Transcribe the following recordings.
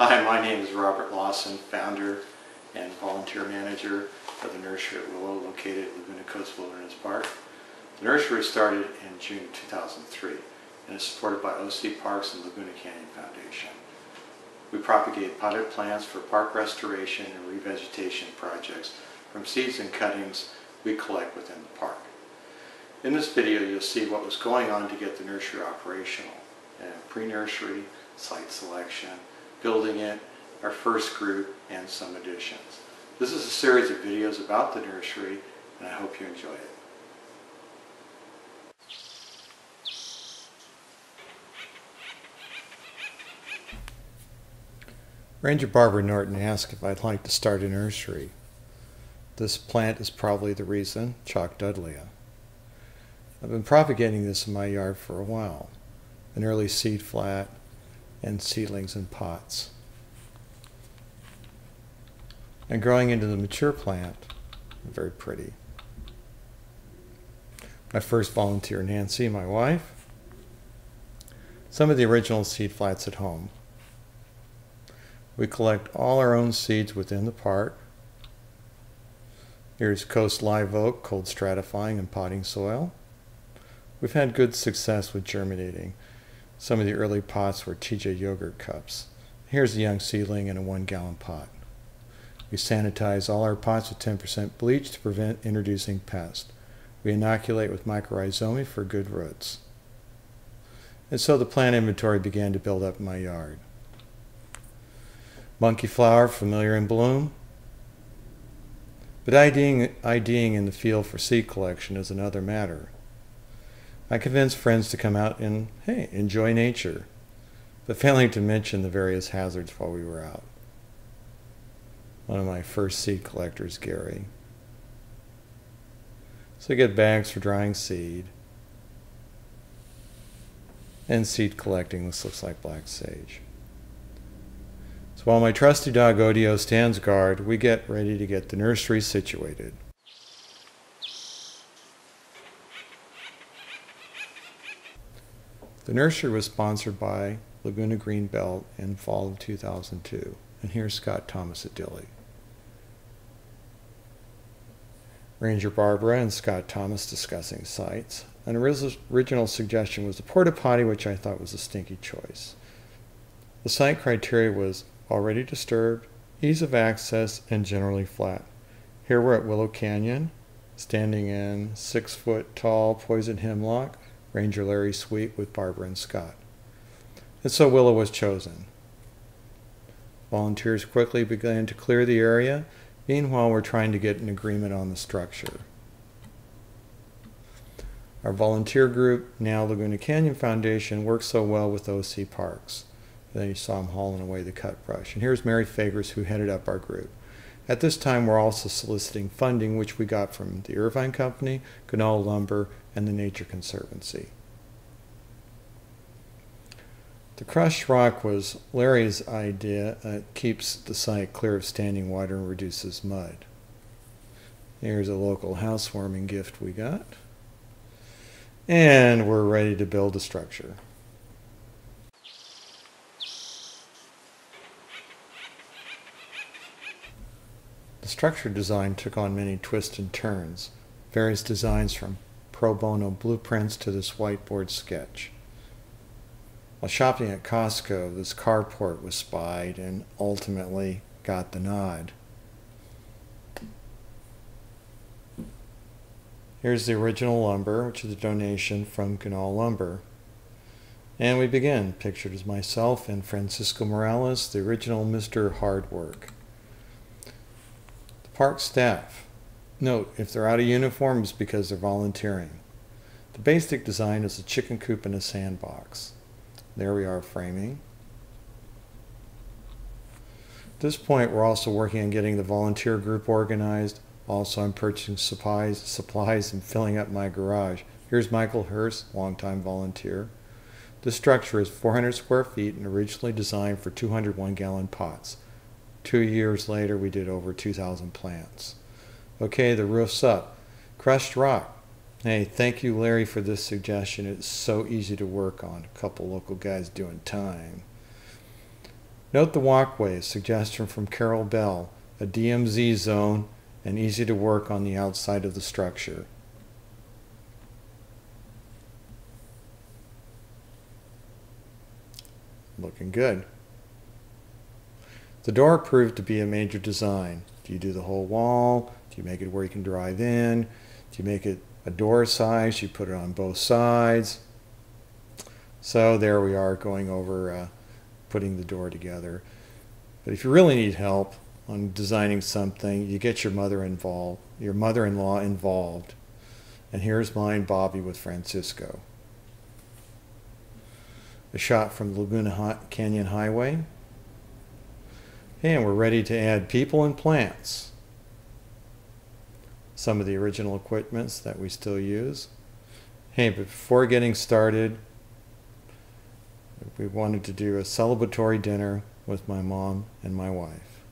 Hi, my name is Robert Lawson, founder and volunteer manager of the Nursery at Willow, located at Laguna Coast Wilderness Park. The nursery started in June 2003 and is supported by OC Parks and Laguna Canyon Foundation. We propagate potted plants for park restoration and revegetation projects from seeds and cuttings we collect within the park. In this video, you'll see what was going on to get the nursery operational. Pre-nursery, site selection, building it, our first group, and some additions. This is a series of videos about the nursery, and I hope you enjoy it. Ranger Barbara Norton asked if I'd like to start a nursery. This plant is probably the reason, Chalk Dudleya. I've been propagating this in my yard for a while, an early seed flat and seedlings in pots. And growing into the mature plant, very pretty. My first volunteer, Nancy, my wife. Some of the original seed flats at home. We collect all our own seeds within the park. Here's Coast Live Oak, cold stratifying and potting soil. We've had good success with germinating. Some of the early pots were TJ yogurt cups. Here's a young seedling in a 1-gallon pot. We sanitize all our pots with 10% bleach to prevent introducing pests. We inoculate with mycorrhizae for good roots. And so the plant inventory began to build up in my yard. Monkey flower, familiar in bloom. But IDing in the field for seed collection is another matter. I convinced friends to come out and, hey, enjoy nature, but failing to mention the various hazards while we were out. One of my first seed collectors, Gary. So I get bags for drying seed and seed collecting. This looks like black sage. So while my trusty dog Odio stands guard, we get ready to get the nursery situated. The nursery was sponsored by Laguna Greenbelt in fall of 2002. And here's Scott Thomas at Dilley. Ranger Barbara and Scott Thomas discussing sites. An original suggestion was a porta potty, which I thought was a stinky choice. The site criteria was already disturbed, ease of access, and generally flat. Here we're at Willow Canyon, standing in 6-foot-tall poison hemlock, Ranger Larry Sweet with Barbara and Scott. And so Willow was chosen. Volunteers quickly began to clear the area. Meanwhile, we're trying to get an agreement on the structure. Our volunteer group, now Laguna Canyon Foundation, works so well with OC Parks. Then you saw him hauling away the cut brush. And here's Mary Fagers, who headed up our group. At this time, we're also soliciting funding, which we got from the Irvine Company, Ganola Lumber, and the Nature Conservancy. The crushed rock was Larry's idea. It keeps the site clear of standing water and reduces mud. Here's a local housewarming gift we got. And we're ready to build a structure. The structure design took on many twists and turns, various designs from pro bono blueprints to this whiteboard sketch. While shopping at Costco, this carport was spied and ultimately got the nod. Here's the original lumber, which is a donation from Ganola Lumber. And we begin, pictured as myself and Francisco Morales, the original Mr. Hard Work. The park staff. Note, if they're out of uniform, it's because they're volunteering. The basic design is a chicken coop and a sandbox. There we are framing. At this point, we're also working on getting the volunteer group organized. Also, I'm purchasing supplies and filling up my garage. Here's Michael Hurst, longtime volunteer. This structure is 400 square feet and originally designed for 201-gallon pots. 2 years later, we did over 2,000 plants. Okay, the roof's up. Crushed rock. Hey, thank you, Larry, for this suggestion. It's so easy to work on. A couple local guys doing time. Note the walkway, a suggestion from Carol Bell, a DMZ zone and easy to work on the outside of the structure. Looking good. The door proved to be a major design. Do you do the whole wall? Do you make it where you can drive in? Do you make it a door size? You put it on both sides. So there we are going over putting the door together. But if you really need help on designing something, you get your mother-in-law involved. And here's mine, Bobby, with Francisco. A shot from the Laguna Canyon Highway. And we're ready to add people and plants. Some of the original equipments that we still use. Hey, but before getting started, we wanted to do a celebratory dinner with my mom and my wife.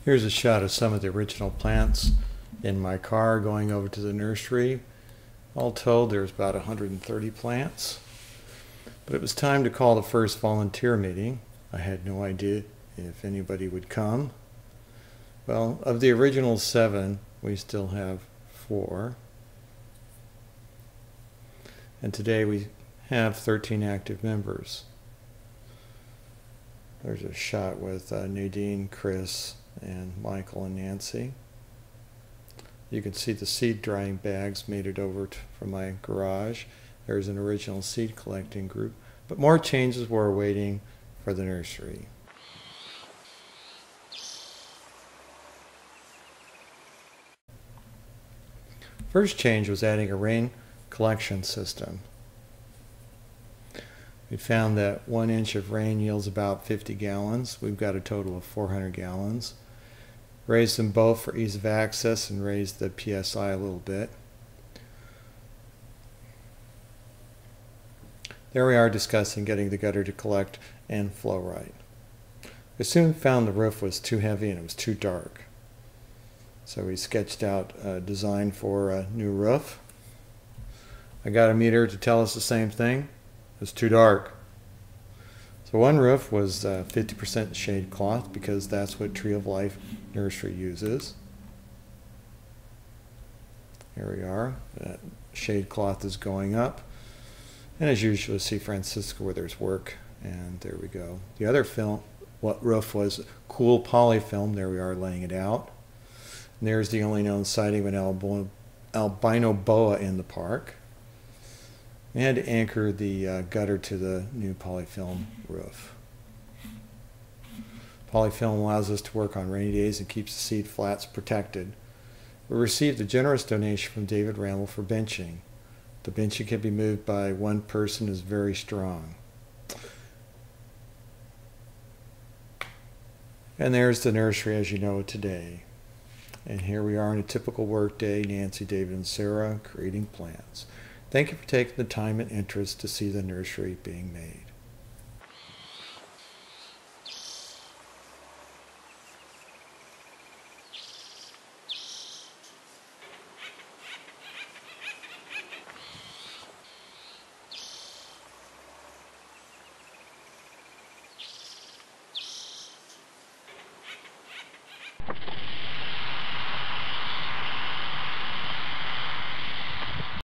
Here's a shot of some of the original plants in my car going over to the nursery. All told, there's about 130 plants. But it was time to call the first volunteer meeting. I had no idea if anybody would come. Well, of the original 7, we still have 4. And today we have 13 active members. There's a shot with Nadine, Chris, and Michael and Nancy. You can see the seed drying bags made it over from my garage. There's an original seed collecting group, but more changes were awaiting for the nursery. First change was adding a rain collection system. We found that 1 inch of rain yields about 50 gallons. We've got a total of 400 gallons. Raised them both for ease of access and raised the PSI a little bit. There we are discussing getting the gutter to collect and flow right. We soon found the roof was too heavy and it was too dark. So we sketched out a design for a new roof. I got a meter to tell us the same thing. It was too dark. So one roof was 50% shade cloth because that's what Tree of Life Nursery uses. Here we are. That shade cloth is going up. And as usual, you see Francisco where there's work. And there we go. The other roof was cool poly film. There we are laying it out. And there's the only known sighting of an albino boa in the park. We had to anchor the gutter to the new polyfilm roof. Polyfilm allows us to work on rainy days and keeps the seed flats protected. We received a generous donation from David Ramble for benching. The benching can be moved by one person, is very strong. And there's the nursery as you know it today. And here we are on a typical work day, Nancy, David, and Sarah creating plants. Thank you for taking the time and interest to see the nursery being made.